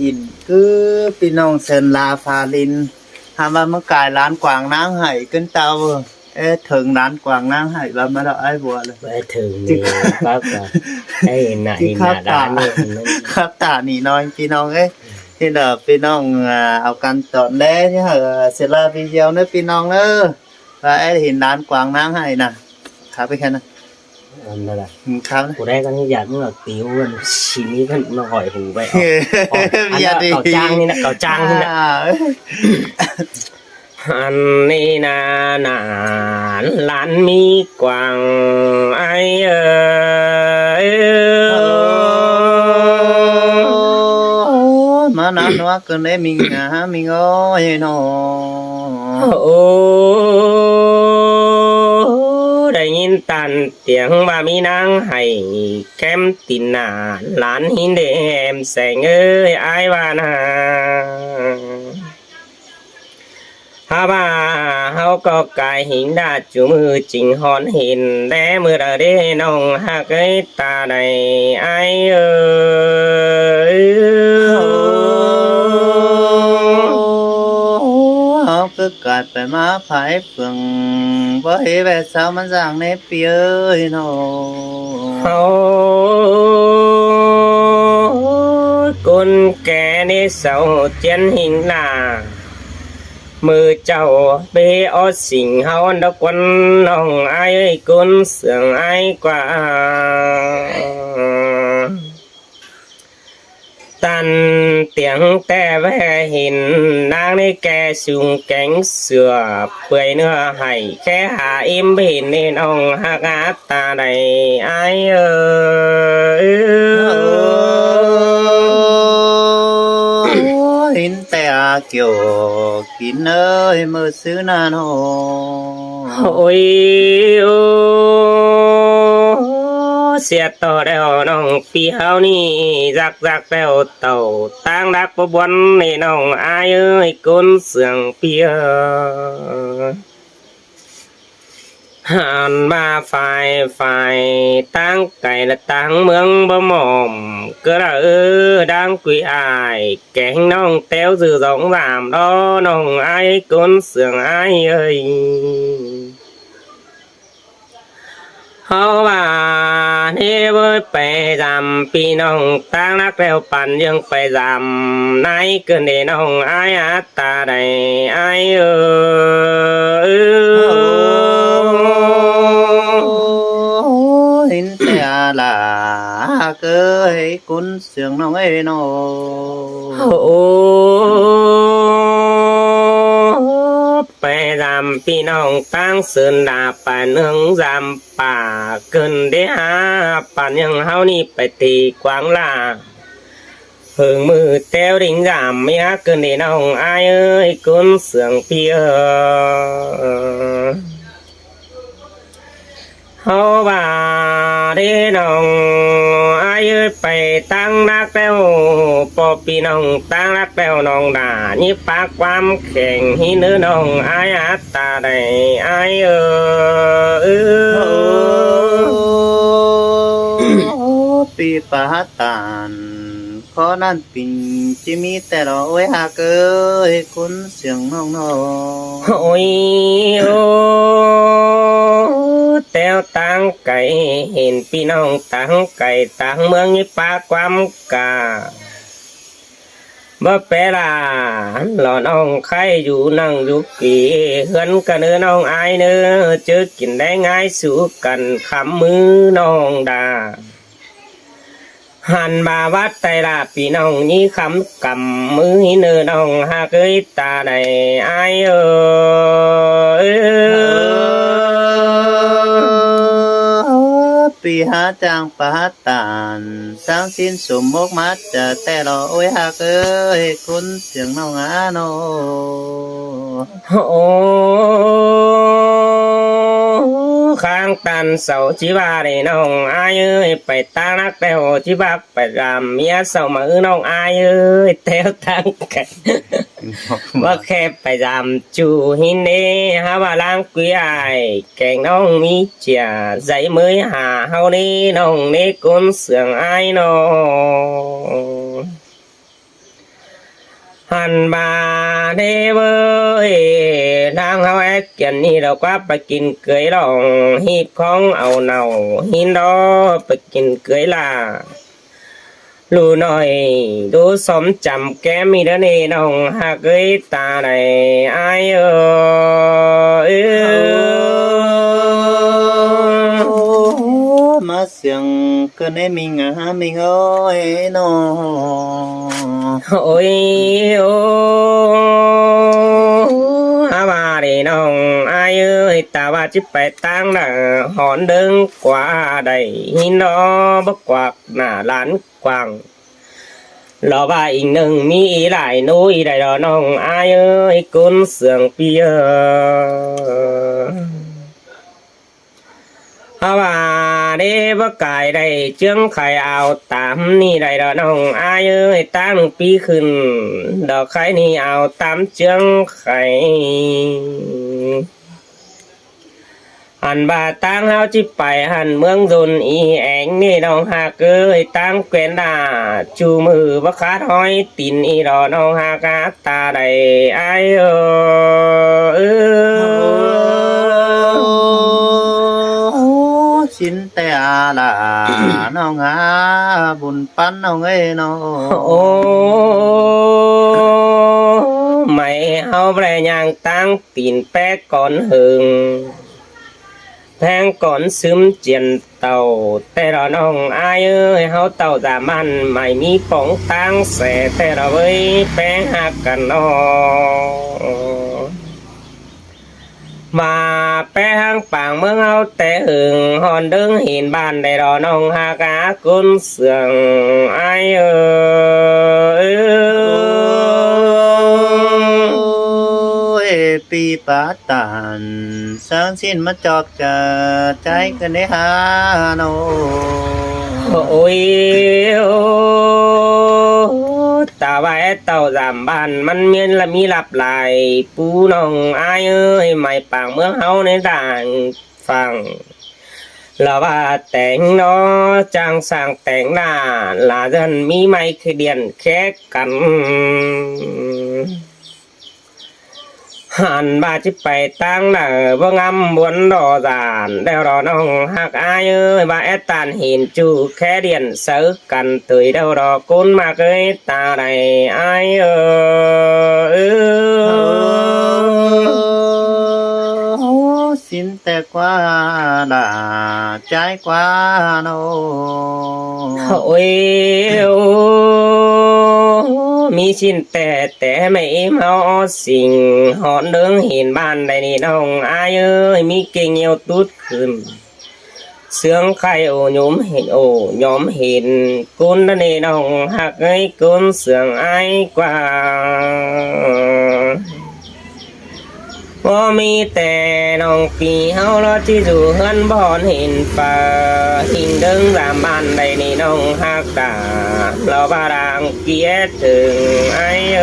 อินcứพี่น้องเซินลาฟาลินทำว่าเมื่อกายร้านกวางนางไห่ขึ้นเตาถึงร้านกวางนางไห่ว่ามาเราไอ้บัวเลย ไม่ถึงนี่ปั๊บอะไอ้หน้าด้านนี่มัน ครับตาหนีน้อยพี่น้องที่เด้อพี่น้องเอากันตอนแรกเนี่ยเสร็จแล้วพี่เดียวเนอะพี่น้องเนอะว่าไอ้เห็นร้านกวางนางไห่น่ะครับไปแค่นั้น อันนั้นแหละ ครับนะ กูได้กันที่อยากเมื่อตีวันชิ้นนี้มันมาหอยหูไปเอาอัน อย่า นั้น ดี เก่าจ้างนี่นะเก่าจ้างนี่นะอันนี้นาหนาหลานมีกวางไอmà nó cơn đấy mình mình ơi nó โอ้ได้ยินตันเสียงว่ามีนางให้แก้มตินหนาหลานหินแดมแสงเอ้ยอายว่านาฮาว่าเฮาก็กายหิงดาจูมือจริงหอนเห็นแด่มือระเด้น้องหักไอ้ตาใดอายเอ้ยcứ cài phải má phải phường với về sao mà rằng nếp ơi nó เฮาคนแก่ในเสาเจียนหิงหน้ามือเจ้าเบออสิ่งเฮาดอกวันน้องอายคนเสื่องอายกว่าตันเตียงแต่แวหินนางในแก่สูงแก่งเสือเปื่อยเนื้อให้แค่หาอิ่มเห็นในน้องหักอาตาใดอายhin tè kiểu kín ơi mơ xứ nan hồ โอ้ยโอ้เสียต่อแล้วน้องพี่เฮานี่รักแล้วเต่าตั้งรักบ่บวนในน้องอายเอ้ยคนเสื่องเปียหันมาฝ่ายตั้งไก่และตั้งเมืองบ่หม่อมก็ละดังกุยอายแกงน้องแต้วสื่อสองสามล้อน้องอายคนเสื่องอายเอ้ยเฮาว่าเฮ้เว้ยไปจำพี่น้องตั้งรักแล้วปั่นยังไปจำในเกินเดน้องอายอัตตาใดอายhin tè là cơ cún sườn nó ấy nó โอ้ไปจำพี่น้องตั้งเสือนดาป่าเนืองจำป่าเกินได้หาป่านยังเฮานี่ไปตีกวางลาเพิ่งมือแต้วดิ่งจำไม่ฮักเกินได้น้องอายเอ้ยคนเสืองเพียเฮาว่าเด้น้องอายเอ้ยไปตั้งรักแล้วพอพี่น้องตั้งรักแล้วน้องด่านี่ปากความแข็งหินเนื้อน้องอายอัตตาใดอายปีปะตานขอนั่นปิ่งจิมีแต่เราไว้หาเกยคุณเสียงน้องน้อง โอ้ยโอ้แต้วตั้งไก่เห็นพี่น้องตั้งไก่ตั้งเมืองนี่ปากความกาบ่เปล่าหล่อน้องใครอยู่นั่งอยู่กี่เฮือนกันเนื้อน้องอายเนื้อเจอกินได้ง่ายสู้กันคำมือน้องดาหันมาวัดไตรลาพี่น้องนี่คำกำมือเนื้อน้องหากเอ้ยตาใดอายปีหาจางปะตานสร้างสิ้นสมมกมัดจะแต่เราไว้หาเกยคุณเสียงน้องอาโน โอ้ข้างตันเสาชิบาได้น้องอายเอ้ยไปตานักแต่โหชิบาไปรำเมียเสามาน้องอายเอ้ยแถวตั้งกันว่าแค่ไปรำจูหินเน่ฮาว่าล้างกุยอายแกงน้องมีเจียใจมือหาเฮานี่น้องเนกุนเสืองอายน้อง หันมาเด้เว้ยทางเฮาแอกเกียนนี่เราก็ไปกินเกยรองหีบของเอาเนาหินดอไปกินเกยลาลูหน่อยดูสมจำแก้มีเด้อนี่น้องหากเอ้ยตาใดอายมาเสียงก็ได้มีงามีเอ้ยน้อง โอ้ยโอ้ฮาว่าดิน้องอายเอ้ยตาว่าจิไปตั้งน่ะหอนเดิงกว่าใดหินดอบักกวักหน้าหลานกวางรอว่าอีกหนึ่งมีหลายนุ้ยได้ดอน้องอายเอ้ยกุนเสืองเปียฮาว่าเด้บ่กายได้เจืองไข่เอาตามนี่ได้ดอน้องอายเอ้ยตั้งปีขึ้นดอกไข่นี่เอาตามเจืองไข่หันบาตั้งเฮาจิไปหันเมืองดนอีแองนี่น้องหากเอ้ยตั้งแกวนดาจูมือบ่ขาดห้อยตีนอีดอน้องหากาตาได้อายชินแต่อาลาน้องหาบุญปันน้องเอ้ยน้อง โอ้ไม่เฮาแปรยางตั้งตีนแป๊กก่อนหึงแพงก่อนซึมเจียนเต่าแต่เราน้องอายเอ้ยเฮาเต่าสามันไม่มีป่องตั้งแสแต่เราเว้ยแป้งหักกันน้องมาแป้งปางเมืองเอาแต่หึงหอนดึงเห็นบ้านได้รอน้องหากากุนเสืองอายเอ้ย ปีปาตานสร้างสิ้นมาจอกจะใจกันได้หาโน โอ้ยตาไว้เต่าสามบ้านมันเมียนละมีหลับไหลปูน้องอายเอ้ยไม่ปางเมืองเฮาในต่างฟังเราว่าแต่งเนาะจ้างสร้างแต่งหน้าลาเดินมีไม่เคยเดียนแค่กันหันบาจิไปตั้งหน้าบ่งำบวนดอจานแล้วรอน้องหักอายเอ้ยบาแอตานเห็นจูแค่เดียนเสือกันตุยเดารอกุนมาเกยตาใดอายสินแต่กว่าดาใจกว่าโน โอ้ยมีชิ้นแต่ไม่เมาสิ่งหอนเดิงเห็นบ้านได้นี่น้องอายเอ้ยมีเก่งเหี่ยวตุดขึ้นเสืองไข่โอยมเห็นโอยอมเห็นกุนนั่นนี่น้องหักเอ้ยกุนเสืองอายกว่าว่ามีแต่น้องปีเฮาเราที่อยู่เฮือนบ่อนเห็นป่าหิงเดิงสามบ้านใดนี่น้องฮักกาเราบาดังเกียรถึงไอ้เ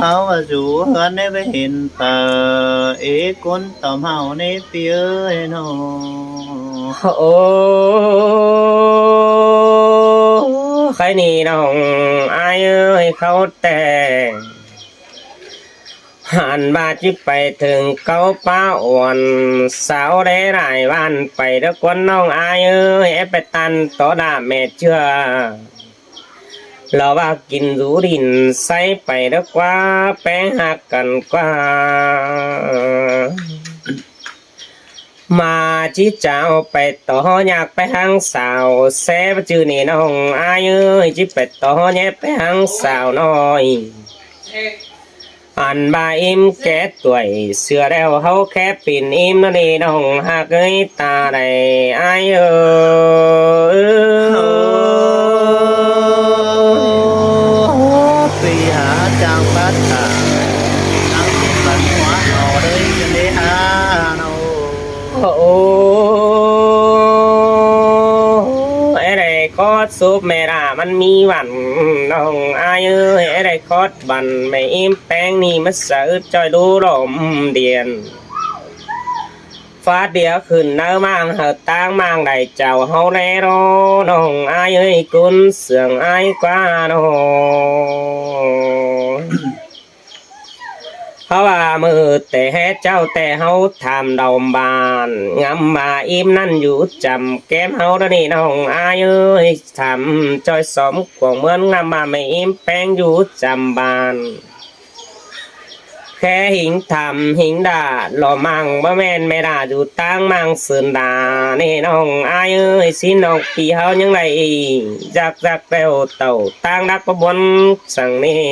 ฮาอยู่เฮือนได้ไปเห็นป่าเอคนต่อมเฮาในปีเอ้ยโน โอ้ใครนี่น้องอายเอ้ยเขาแต่งหันบาจิไปถึงเขาป้าอ่อนสาวได้หลายวันไปเด็กคนน้องอายเอ้ยไปตันต่อดาแม่เชื่อเราว่ากินรูดินใส่ไปเด็กว่าแป้งหักกันกว่ามาจิเจ้าไปต่ออยากไปหางสาวแซ่บจือนี่น้องอายเอ้ยจิไปต่อแย่ไปหางสาวน้อยอันบาอิมแก่ตัวเสือแล้วเขาแค่ปิ่นอิมนั่นนี่น้องหากเอ้ยตาได้อายเอ้ปีหาจางปัตตานังสิบันหัวเอาเลยกันได้หาโน โอ้ไอ้ไรคอดซุปแม่รามันมีหวันน้องอายเอ้ยไอ้ไรคอดบันไม่อิ่มแป้งนี่มันเสือจอยดูลมเดียน phát địa khẩn nơ mang hợp tang mang đại chào hậu lẽ đó nông ai ơi cún sườn ai qua đó hậu à mơ tệ hết cháu tệ hậu tham đầu bàn ngắm mà im năn dụ chầm kém hậu đó đi nông ai ơi tham chơi xóm của mướn ngắm mà mày im bén dụ chầm bànแค่หิงทำหิงด่าหล่อมังบ่แม่นไม่ด่าอยู่ตั้งมังสืนด่านี่น้องอายเอ้ยสิน้องปีเฮายังไงจักเต้วเต่าตั้งดักประบนสั่งนี่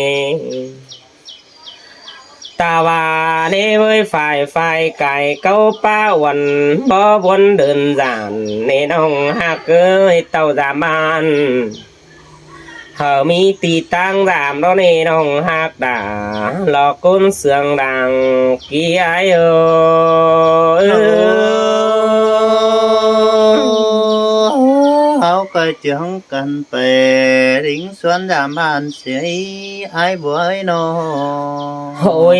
ตาว่าเด้เว้ยฝ่ายไก่เก้าป้าวันบ่บนเดินจานนี่น้องฮักเอ้ยเต่าจามบ้านมีตีตั้งรามđó nè nông hạt đà lò côn sườn đàng kia ai hậu cái chẳng cần về đính xuân giảm bàn sẽ ai với nó ôi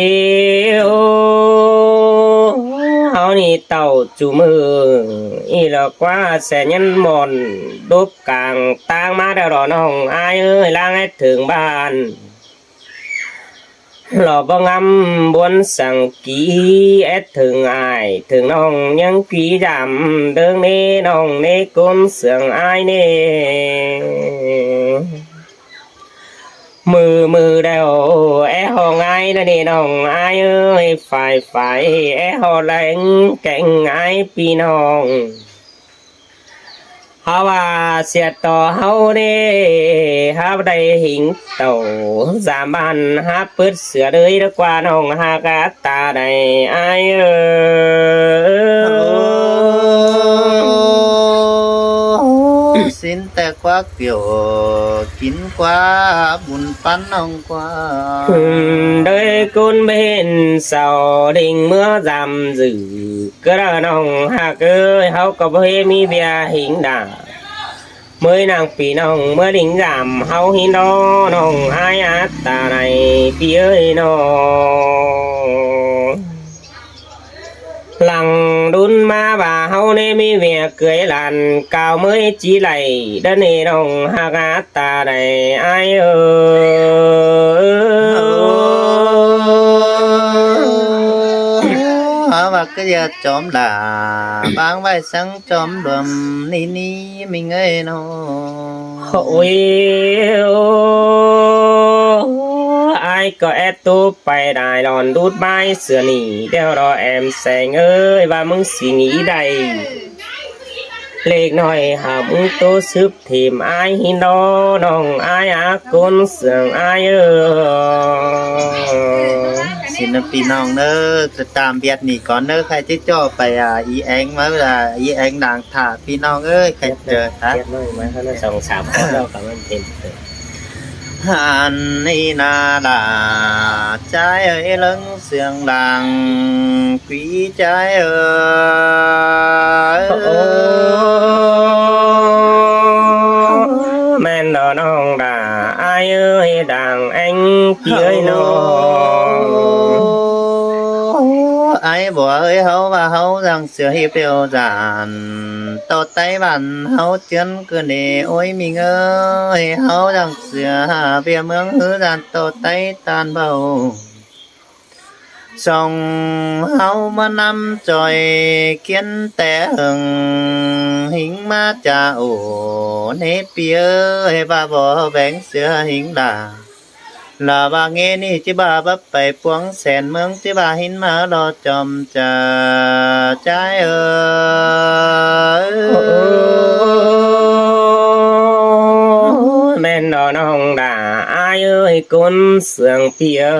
hậu ni tàu chủ mưa y là quá sẽ nhân mòn đốt càng tang má đeo đỏ nồng ai ơi lang hết thường bàn lò bông âm buồn sang ký ép thường ai thường nồng những ký giảm đơn nê nồng nê côn sườn ai nê mừ đeo é hò ai đó đi nồng ai ơi phải é hò đánh cạnh ai pi nồng hao à xe to hao đi hao đây hình tàu giảm bàn hao bớt sửa đời đó qua nồng ha cá ta này ai xin ta quá kiểu kín quá buồn pan nông quá đời côn bên sau đình mưa giảm dữ cơ đó nồng ha cơ hao có bê mi bia hình đà mới nàng pì nồng mới đỉnh giảm hao hin đó nồng ai á ta này pì ơi nó lằng đun ma bà hao nê mi về cười làn cao mới chỉ lầy đất nê nồng ha gá ta này ai và cái giờ chóm là bán vai sáng chóm đùm ni ni mình ơi nó ôi ai có ép tu phải đài đòn đút bay sửa nỉ đeo đó em sẽ ơi vàมึงsuy nghĩ đầy lệch nói hàm tu sướp tìm ai hin đó nòng ai á côn sườn ai xinพี่น้องเนอะตามเบียดนี่ก่อนเนอะใครที่จ่อไปอีแองมาอีแองด่างถาพี่น้องเอ้ยใครเจอฮะ เจ็ดน้อยมาเขาน่ะสองสามคนเรากับมันเป็น hàn ni na là trái ấy lớn sương làng quý trái ơi men đò non đà ai ơi đàn anh kia nó ai bỏ ơi hấu và hấu rằng sửa hiệp biểu giản tao tay bàn hấu chân cứ nề ôi mình ơi hấu rằng sửa về mương hứa giản tao tay tàn bầu sông hấu mà năm trời kiến té hừng hình ma cha ổ nếp bia ơi và bỏ bánh sửa hình đà là bà nghe ni chứ bà bắp phải quăng sen mương chứ bà hin mà lo chom trà trái ơi men đò non đà ai ơi côn sương tia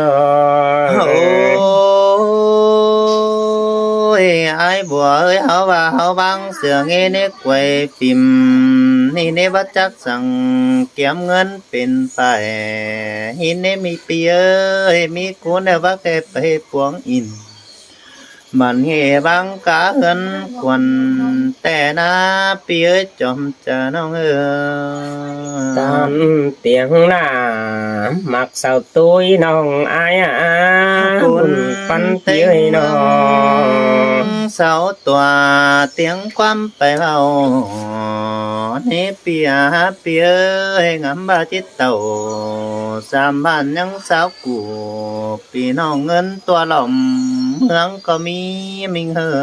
ôi ai bùa ơi háo và háo băng sửa nghe nếp quay phim ni nếp bắt chắc rằng kiếm ngânเป็นไปหินเนมีเปียมีกูนเวักไปปวงอินมันเฮบังกาเหินควันแต่นาเปียจอมจะน้องtan tiếng là mặc sao tôi nong ai à cuốn phân tiếng nó เสาตัวเตียงความไปเบานี่เปียเปียงำบาจิตเต่าสามบ้านยังสาวกูพี่น้องเงินตัวหล่อมเมืองก็มีมิงเฮอ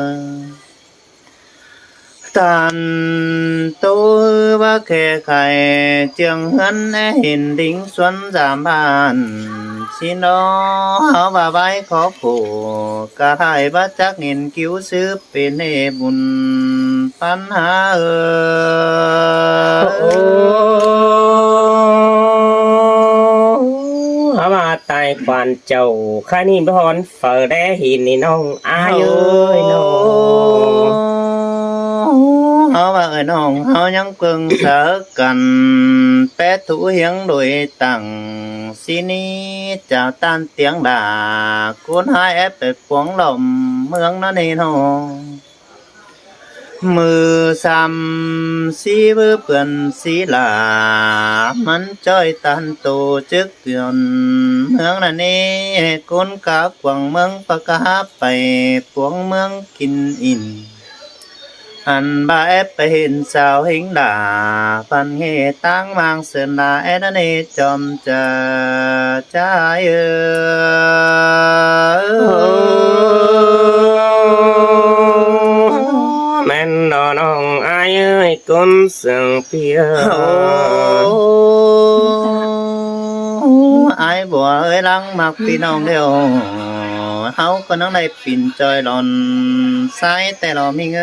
tàn tôi ba kẻ khải trường hân hình đính xuân giảm bàn xin đó áo bà vai khó khổ cả hai bác chắc nghiên cứu sư bên hệ bùn phán há mà tài quan chầu khai ni hòn phở đe hình ni nông ai ơi nông họ bà ơi nông họ nhắn quần sở cần bé thủ hiến đuổi tặng xin đi chào tan tiếng đà cuốn hai ép về quấn lòng mương nó nên hồ mưa xăm xí bư bần xí là mắn chơi tan tổ chức tiền mương là nê cuốn cá quăng mương và cá bày quấn mương kinh in anh ba épไปเห็นสาวหิงด่าพันเหตั้งมังเสือนลาเอ็นนี่จอมจะใจแม่นดอน้องอายเอ้ยก้นเสียงเพียไอ้บัวเอ้ยลังมักพี่น้องเดียวเฮาก็นังได้ปิ่นจอยหลอนสายแต่เรามีเง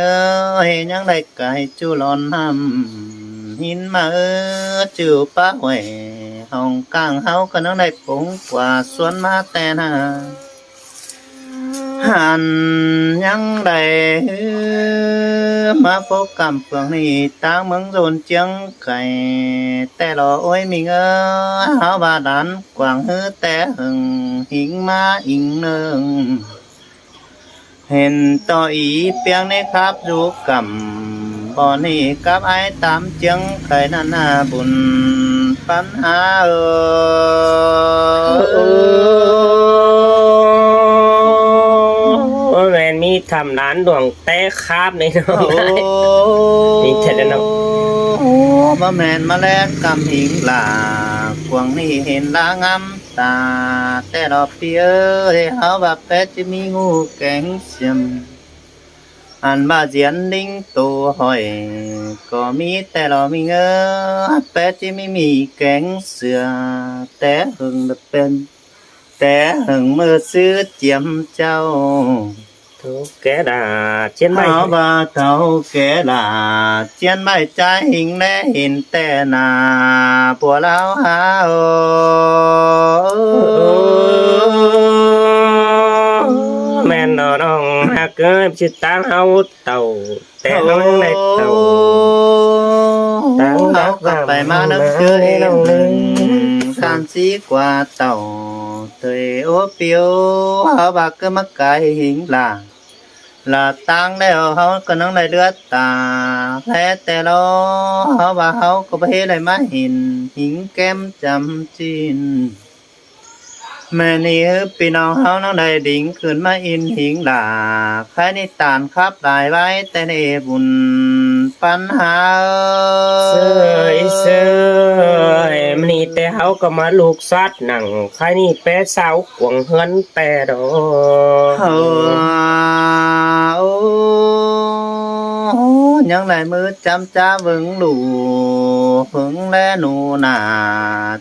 ยยังได้ไก่จูหลอนห้ำหินมาจูป้าแหวห้องกลางเฮาก็นังได้ปงกว่าสวนมาแต่นาหันยังได้มาพบกำเฟืองนี่ตั้งเมืองโซนเจียงไก่แต่เราโอ้ยมีเงอเฮาบาดันกวางฮือแต่หึงหิงมาอิงเนืองเห็นต่ออีเปียงในครับดูกำบ่อนี่กับไอ้ตามเจียงไข่นานาบุญปัญหาแม่นมีทำร้านดวงแต่คาบในน้องนี่เถิดน้องบ่แม่นมาแลกกำหิงลากวางนี่เห็นลางำตาแต่ดอกเปียเฮาว่าเป็ดจะมีงูแกงเสียมอันบาเจียนลิงตัวหอยก็มีแต่เรามีเงอเป็ดจะไม่มีแกงเสือแต่หึงเป็นแต่หึงมือซื้อเจียมเจ้าทุกแกดาเชียนใบ họ bà thâu kể là chiến bay trái hình lẽ hình tè nà bùa lao há men đò nong hạ cơ chỉ tang hao tàu té nong này tàu tang đốc và phải mà nước chơi san xí qua tàu thời ô piêu họ bà cứ mắc cái hình là tăng đeo họ có năng lại đưa ta thếแต่เราhọ bà họ có phải lại má hình kem chăm chín mẹนี่พี่น้องเขาน้องได้ดิ่งขึ้นมาอินหิงหลาใครนิทานครับได้ไว้แต่ในบุญปัญหาเสยมันนี่แต่เขาก็มาลูกสัตว์หนังใครนี่แปะสาวกวงเฮือนแต่ดอยังlại mưa chăm cha vững đủ vững lẽ nụ nà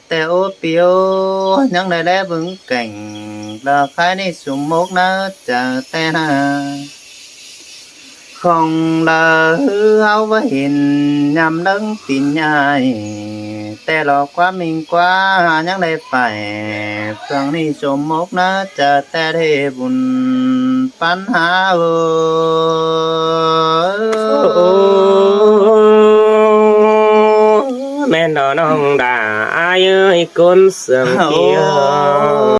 แต่โอเปียวยังlại lẽ vững cảnh là khai ni sum mốc na chờแต่na không là hư hao với hình nhằm nâng tin nhaiแต่หลอกว่ามิงกว่ายังได้ไปฟังนี่สมมกนะจะแต่เทบุญปัญหาแม่นดอน้องด่าอายเอ้ยคนเสื่อมเพีย